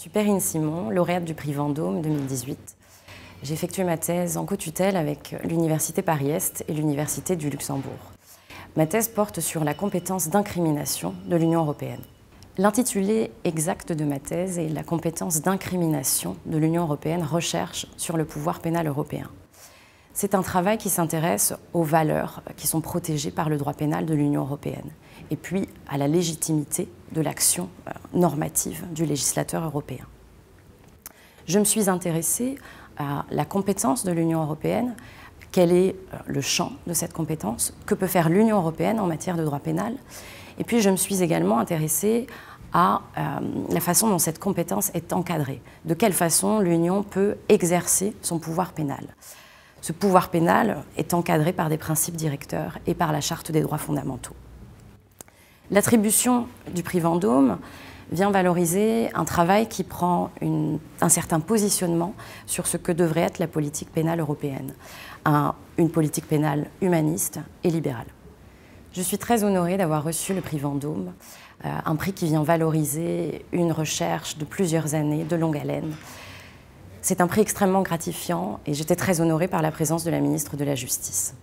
Je suis Perrine Simon, lauréate du prix Vendôme 2018. J'ai effectué ma thèse en co-tutelle avec l'Université Paris-Est et l'Université du Luxembourg. Ma thèse porte sur la compétence d'incrimination de l'Union européenne. L'intitulé exact de ma thèse est « La compétence d'incrimination de l'Union européenne, recherche sur le pouvoir pénal européen ». C'est un travail qui s'intéresse aux valeurs qui sont protégées par le droit pénal de l'Union européenne et puis à la légitimité de l'action normative du législateur européen. Je me suis intéressée à la compétence de l'Union européenne, quel est le champ de cette compétence, que peut faire l'Union européenne en matière de droit pénal, et puis je me suis également intéressée à la façon dont cette compétence est encadrée, de quelle façon l'Union peut exercer son pouvoir pénal. Ce pouvoir pénal est encadré par des principes directeurs et par la Charte des droits fondamentaux. L'attribution du prix Vendôme vient valoriser un travail qui prend un certain positionnement sur ce que devrait être la politique pénale européenne, une politique pénale humaniste et libérale. Je suis très honorée d'avoir reçu le prix Vendôme, un prix qui vient valoriser une recherche de plusieurs années, de longue haleine. C'est un prix extrêmement gratifiant et j'étais très honorée par la présence de la ministre de la Justice.